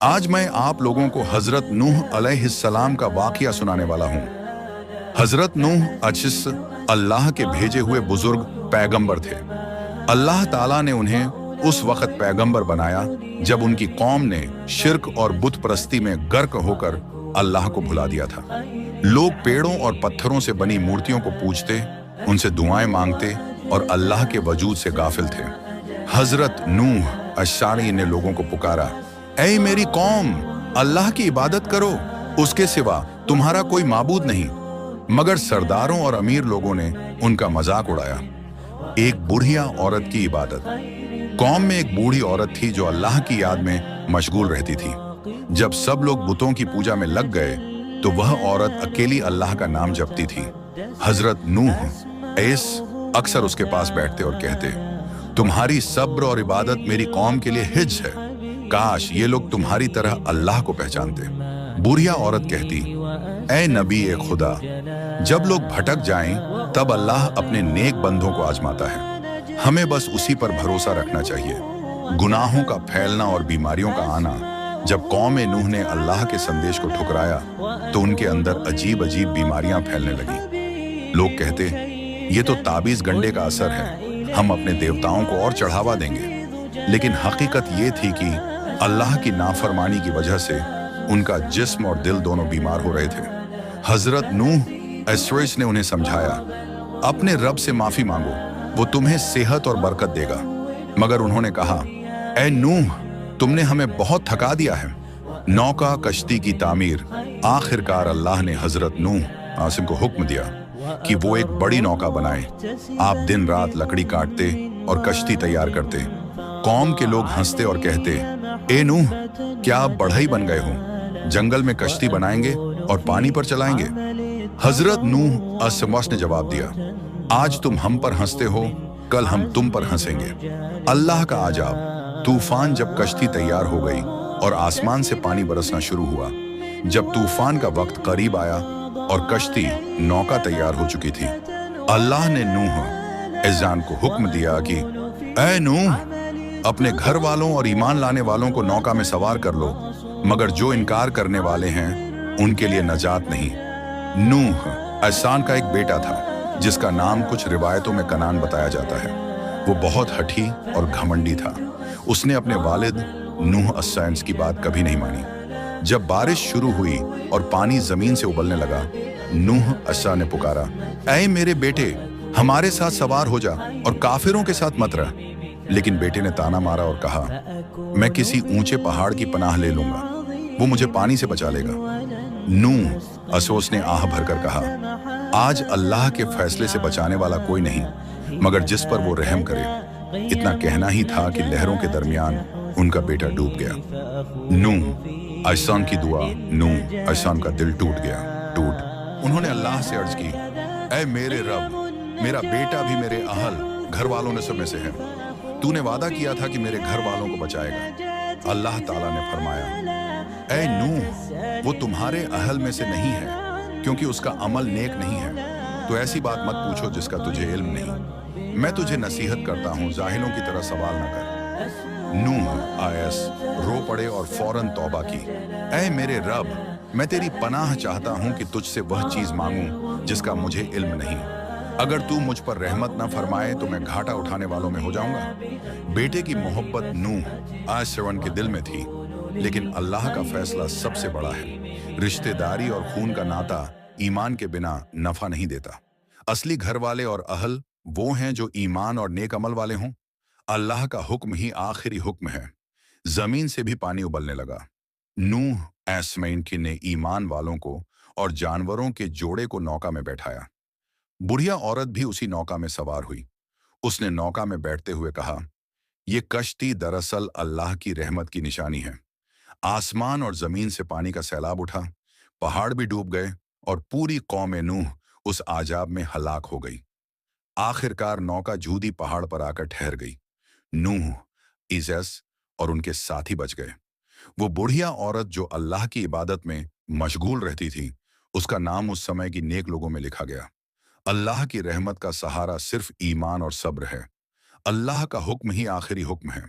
आज मैं आप लोगों को हजरत नूह अलैहिस्सलाम का वाकया सुनाने वाला हूँ। हजरत नूह अचिस अल्लाह के भेजे हुए बुजुर्ग पैगंबर थे। अल्लाह ताला ने उन्हें उस वक्त पैगंबर बनाया जब उनकी कौम ने शिर्क और बुत परस्ती में गर्क होकर अल्लाह को भुला दिया था। लोग पेड़ों और पत्थरों से बनी मूर्तियों को पूजते, उनसे दुआएं मांगते और अल्लाह के वजूद से गाफिल थे। हजरत नूह अशारी ने लोगों को पुकारा, ऐ मेरी कौम, अल्लाह की इबादत करो, उसके सिवा तुम्हारा कोई माबूद नहीं। मगर सरदारों और अमीर लोगों ने उनका मजाक उड़ाया। एक बुढ़िया औरत की इबादत। कौम में एक बूढ़ी औरत थी जो अल्लाह की याद में मशगूल रहती थी। जब सब लोग बुतों की पूजा में लग गए तो वह औरत अकेली अल्लाह का नाम जपती थी। हजरत नूह ऐस अक्सर उसके पास बैठते और कहते, तुम्हारी सब्र और इबादत मेरी कौम के लिए हिज्ज है। काश ये लोग तुम्हारी तरह अल्लाह को पहचानते। बुढ़िया औरत कहती, ऐ नबी ए खुदा, जब लोग भटक जाएं तब अल्लाह अपने नेक बंदों को आजमाता है। हमें बस उसी पर भरोसा रखना चाहिए। गुनाहों का फैलना और बीमारियों का आना। जब कौम नूह ने अल्लाह के संदेश को ठुकराया तो उनके अंदर अजीब अजीब बीमारियां फैलने लगी। लोग कहते, ये तो ताबीज गंडे का असर है, हम अपने देवताओं को और चढ़ावा देंगे। लेकिन हकीकत ये थी कि अल्लाह की नाफरमानी की वजह से उनका जिस्म और दिल दोनों बीमार हो रहे थे। हजरत नूह एस्ट्रेस ने उन्हें समझाया, अपने रब से माफी मांगो, वो तुम्हें सेहत और बरकत देगा। मगर उन्होंने कहा, ऐ नूह, तुमने हमें बहुत थका दिया है। नौका कश्ती की तामीर। आखिरकार अल्लाह ने हजरत नूह आसिम को हुक्म दिया कि वो एक बड़ी नौका बनाए। आप दिन रात लकड़ी काटते और कश्ती तैयार करते। कौम के लोग हंसते और कहते, ए नूह, क्या आप बढ़ई बन गए हो? जंगल में कश्ती बनाएंगे और पानी पर चलाएंगे। हजरत नूह असमस ने जवाब दिया, आज तुम हम पर हंसते हो, कल हम तुम पर हंसेंगे। अल्लाह का आजाब। तूफान जब कश्ती तैयार हो गई और आसमान से पानी बरसना शुरू हुआ। जब तूफान का वक्त करीब आया और कश्ती नौका तैयार हो चुकी थी, अल्लाह ने नूह इज़ान को हुक्म दिया कि ऐ नूह, अपने घर वालों और ईमान लाने वालों को नौका में सवार कर लो, मगर जो इनकार करने वाले हैं उनके लिए नजात नहीं। नूह एहसान का एक बेटा था जिसका नाम कुछ रिवायतों में कनान बताया जाता है। वो बहुत हठी और घमंडी था। उसने अपने वालिद नूह अस्सलाम की बात कभी नहीं मानी। जब बारिश शुरू हुई और पानी जमीन से उबलने लगा, नूह अस्सलाम ने पुकारा, ऐ मेरे बेटे, हमारे साथ सवार हो जा और काफिरों के साथ मत रह। लेकिन बेटे ने ताना मारा और कहा, मैं किसी ऊंचे पहाड़ की पनाह ले लूंगा, वो मुझे पानी से बचा लेगा। नूह अफसोस ने आह भरकर कहा, आज अल्लाह के फैसले से बचाने वाला कोई नहीं मगर जिस पर वो रहम करे। इतना कहना ही था कि लहरों के दरमियान उनका बेटा डूब गया। नूह अहसान की दुआ। नूह अहसान का दिल टूट गया। उन्होंने अल्लाह से अर्ज की, ऐ मेरे रब, मेरा बेटा भी मेरे अहल घर वालों ने सब में से है। तूने वादा किया था कि मेरे घर वालों को बचाएगा। अल्लाह ताला ने फरमाया, ऐ नूह, वो तुम्हारे अहल में से नहीं है क्योंकि उसका अमल नेक नहीं है। तो ऐसी बात मत पूछो जिसका तुझे इल्म नहीं। मैं तुझे नसीहत करता हूँ, जाहिलों की तरह सवाल न कर। नूह आयस रो पड़े और फौरन तौबा की, ऐ मेरे रब, मैं तेरी पनाह चाहता हूँ कि तुझसे वह चीज मांगूं जिसका मुझे इल्म नहीं। अगर तू मुझ पर रहमत न फरमाए तो मैं घाटा उठाने वालों में हो जाऊंगा। बेटे की मोहब्बत नूह आयस के दिल में थी, लेकिन अल्लाह का फैसला सबसे बड़ा है। रिश्तेदारी और खून का नाता ईमान के बिना नफा नहीं देता। असली घर वाले और अहल वो हैं जो ईमान और नेक अमल वाले हों। अल्लाह का हुक्म ही आखिरी हुक्म है। जमीन से भी पानी उबलने लगा। नूह ऐसमैन की ने ईमान वालों को और जानवरों के जोड़े को नौका में बैठाया। बुढ़िया औरत भी उसी नौका में सवार हुई। उसने नौका में बैठते हुए कहा, ये कश्ती दरअसल अल्लाह की रहमत की निशानी है। आसमान और जमीन से पानी का सैलाब उठा, पहाड़ भी डूब गए और पूरी कौम नूह उस आजाब में हलाक हो गई। आखिरकार नौका जूदी पहाड़ पर आकर ठहर गई। नूह, इज़स और उनके साथी बच गए। वो बुढ़िया औरत जो अल्लाह की इबादत में मशगूल रहती थी, उसका नाम उस समय की नेक लोगों में लिखा गया। अल्लाह की रहमत का सहारा सिर्फ ईमान और सब्र है। अल्लाह का हुक्म ही आखिरी हुक्म है।